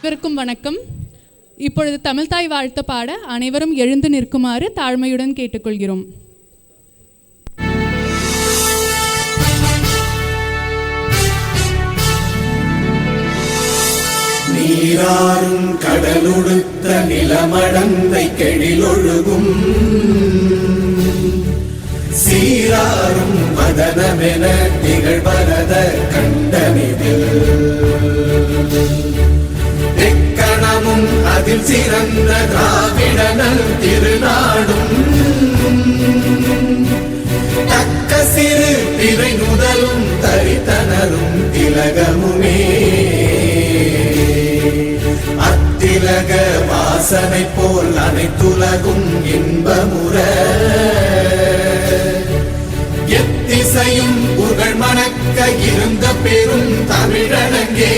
அனைவருக்கும் வணக்கம். இப்பொழுது தமிழ்தாய் வாழ்த்து பாட அனைவரும் எழுந்து நிற்குமாறு தாழ்மையுடன் கேட்டுக்கொள்கிறோம். நீராறும் கடலுடுத்த நிலமடந்தை கெழிலொழுகும் சீராறும் மதனமென திகழ்வரத கண்டனிதில் எக்கணமும் அதில் சிறந்த திராவிடனல் திருநாடும் தக்க சிறு திரை நுதலும் தரித்தனரும் திலகமுமே அத்திலக வாசனை போல் அனைத்துலகும் இன்பமுற எத்திசையும் புகழ் மணக்க இருந்த பெரும் தமிழனங்கே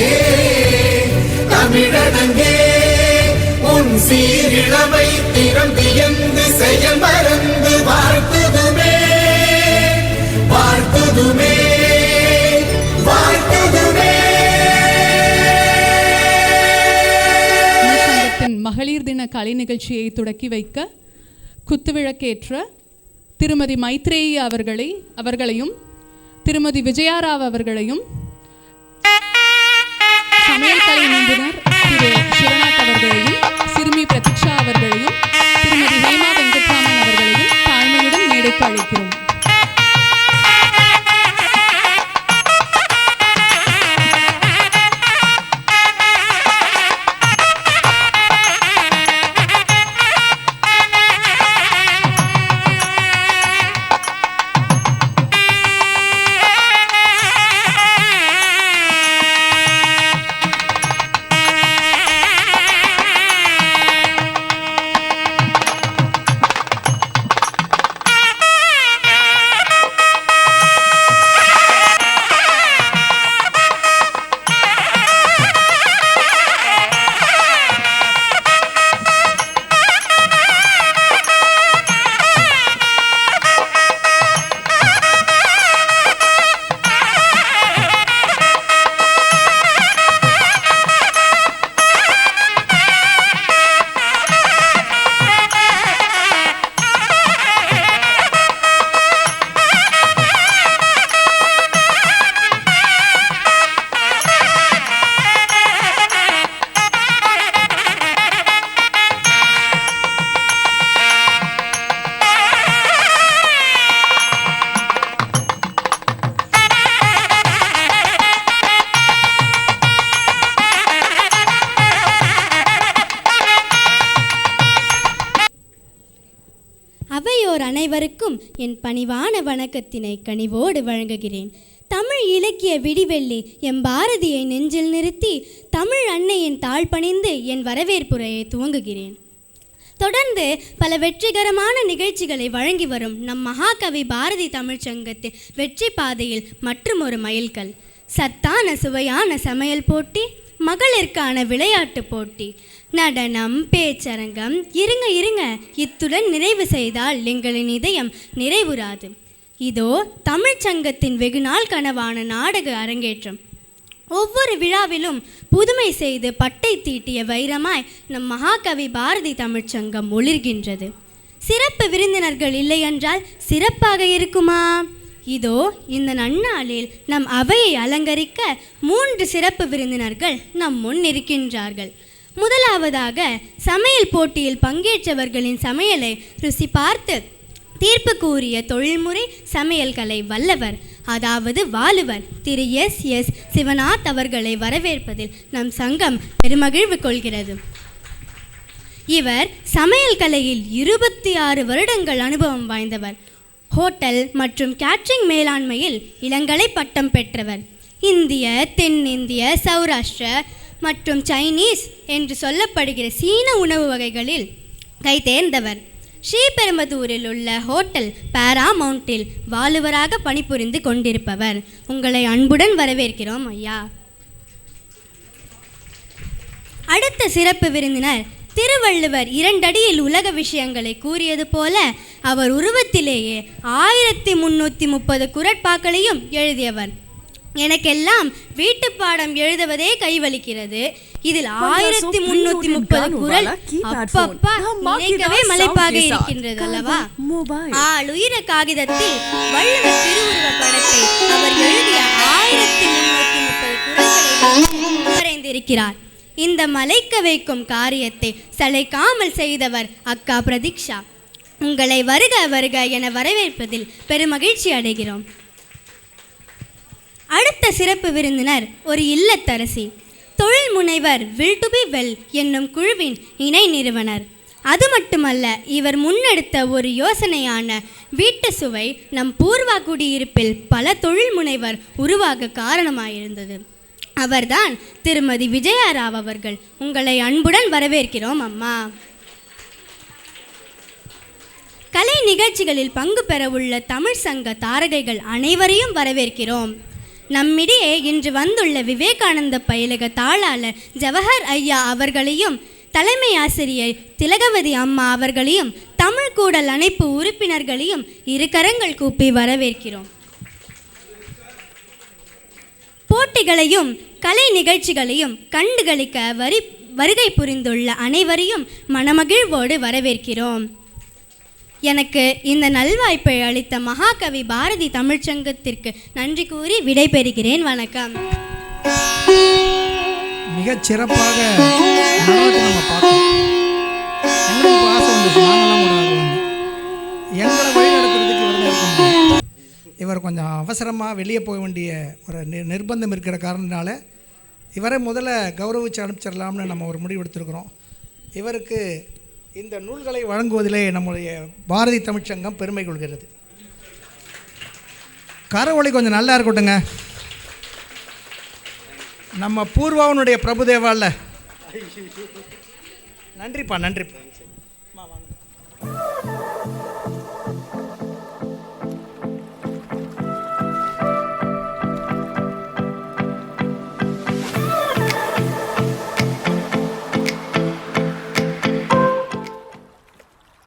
தமிழனங்கே உன் சீரிழமை திறம் வியந்து செயல் மறந்து வாழ்த்துதுமே வாழ்த்துதுமே வாழ்த்துதுமே. மகளிர் தின கலை நிகழ்ச்சியை தொடக்கி வைக்க குத்துவிளக்கேற்ற திருமதி மைத்ரேயி அவர்களையும் திருமதி விஜயாராவ் அவர்களையும் சமையல் கலை நிபுணர் திரு சிவநாத் அவர்களையும் சிறுமி பிரதீக்ஷா அவர்களையும் திருமதி ஹேமா வெங்கட்ராமன் அவர்களையும் தாழ்மையுடன் மேடைக்கு அழைக்கிறோம். அவையோர் அனைவருக்கும் என் பணிவான வணக்கத்தினை கனிவோடு வழங்குகிறேன். தமிழ் இலக்கிய விடிவெள்ளி எம் பாரதியை நெஞ்சில் நிறுத்தி தமிழ் அன்னையின் தாழ் பணிந்து என் வரவேற்புரையை துவங்குகிறேன். தொடர்ந்து பல வெற்றிகரமான நிகழ்ச்சிகளை வழங்கி வரும் நம் மகாகவி பாரதி தமிழ்ச்சங்கத்தின் வெற்றி பாதையில் மற்றும் ஒரு மைல்கல். சத்தான சுவையான சமையல் போட்டி, மகளிருக்கான விளையாட்டு போட்டி, நடனம், பேச்சரங்கம், இருங்க இத்துடன் நிறைவு செய்தால் எங்களின் இதயம் நிறைவுறாது. இதோ தமிழ்ச்சங்கத்தின் வெகுநாள் கனவான நாடக அரங்கேற்றம். ஒவ்வொரு விழாவிலும் புதுமை செய்து பட்டை தீட்டிய வைரமாய் நம் மகாகவி பாரதி தமிழ்ச்சங்கம் ஒளிர்கின்றது. சிறப்பு விருந்தினர்கள் இல்லையென்றால் சிறப்பாக இருக்குமா? இதோ இந்த நன்னாளில் நம் அவையை அலங்கரிக்க 3 சிறப்பு விருந்தினர்கள் நம் முன் இருக்கின்றார்கள். முதலாவதாக சமையல் போட்டியில் பங்கேற்றவர்களின் சமையலை ருசி பார்த்து தீர்ப்பு கூறிய தொழில்முறை சமையல் கலை வல்லவர், அதாவது வாலுவர் திரு எஸ் சிவநாத் அவர்களை வரவேற்பதில் நம் சங்கம் பெருமகிழ்வு கொள்கிறது. இவர் சமையல் கலையில் 26 வருடங்கள் அனுபவம் வாய்ந்தவர். ஹோட்டல் மற்றும் கேட்ரிங் மேலாண்மையில் இளங்கலை பட்டம் பெற்றவர். இந்திய, தென்னிந்திய, சௌராஷ்டிர மற்றும் சைனீஸ் என்று சொல்லப்படுகிற சீன உணவு வகைகளில் கைதேர்ந்தவர். ஸ்ரீபெரும்புதூரில் உள்ள ஹோட்டல் பாராமவுண்டில் வாலுவராக பணிபுரிந்து கொண்டிருப்பவர். உங்களை அன்புடன் வரவேற்கிறோம் ஐயா. அடுத்த சிறப்பு விருந்தினர் திருவள்ளுவர் 2 அடியில் உலக விஷயங்களை கூறியது போல அவர் உருவத்திலேயே 1330 குறட்பாக்களையும் எழுதியவர். எனக்கெல்லாம் வீட்டு பாடம் எழுதுவதே கைவலிக்கிறது. இதில் 1330 குறள் அப்பப்பா நினைக்கவே மலைப்பாக இருக்கின்றது அல்லவா? ஆளுயிர காகிதத்தில் வள்ளுவர் திருவுருவ படத்தை அவர் எழுதிய 1330 குறள்களை வரைந்திருக்கிறார். இந்த மலைக்க வைக்கும் காரியத்தை சளைக்காமல் செய்தவர் அக்கா பிரதீக்ஷா. உங்களை வருக வருக என வரவேற்பதில் பெருமகிழ்ச்சி அடைகிறோம். அடுத்த சிறப்பு விருந்தினர் ஒரு இல்லத்தரசி, தொழில் முனைவர் வில் டு பி வெல் என்னும் குழுவின் இணை நிறுவனர். அது மட்டுமல்ல, இவர் முன்னெடுத்த ஒரு யோசனையான வீட்டு சுவை நம் பூர்வா குடியிருப்பில் பல தொழில் முனைவர் உருவாக காரணமாயிருந்தது. அவர்தான் திருமதி விஜயாராவ் அவர்கள். உங்களை அன்புடன் வரவேற்கிறோம் அம்மா. கலை நிகழ்ச்சிகளில் பங்கு பெறவுள்ள தமிழ் சங்க தாரகைகள் அனைவரையும் வரவேற்கிறோம். நம்மிடையே இன்று வந்துள்ள விவேகானந்த பயிலக தாளாளர் ஜவஹர் ஐயா அவர்களையும் தலைமை ஆசிரியர் திலகவதி அம்மா அவர்களையும் தமிழ் கூடல் அனைப்பு உறுப்பினர்களையும் இரு கரங்கள் கூப்பி வரவேற்கிறோம். போட்டிகளையும் கலை நிகழ்ச்சிகளையும் கண்டுகளிக்க வருகை புரிந்துள்ள அனைவரையும் மனமகிழ்வோடு வரவேற்கிறோம். எனக்கு இந்த நல்வாய்ப்பை அளித்த மகாகவி பாரதி தமிழ்ச்சங்கத்திற்கு நன்றி கூறி விடைபெறுகிறேன். வணக்கம். மிகச் சிறப்பாக நம்ம பார்த்தோம். எங்களுக்கு ஆசை வந்துச்சு, நாங்களாம் கூட எங்களை வழிநடத்துறதுக்கு இவர் கொஞ்சம் அவசரமாக வெளியே போக வேண்டிய ஒரு நிர்பந்தம் இருக்கிற காரணத்தினால இவரை முதல்ல கௌரவிச்சு அனுப்பிச்சிடலாம்னு நம்ம ஒரு முடிவு எடுத்திருக்கிறோம். இவருக்கு இந்த நூல்களை வழங்குவதிலே நம்முடைய பாரதி தமிழ்ச்சங்கம் பெருமை கொள்கிறது. கரவொலி கொஞ்சம் நல்லா இருக்கட்டுங்க. நம்ம பூர்வாவனுடைய பிரபுதேவாவில் நன்றிப்பா.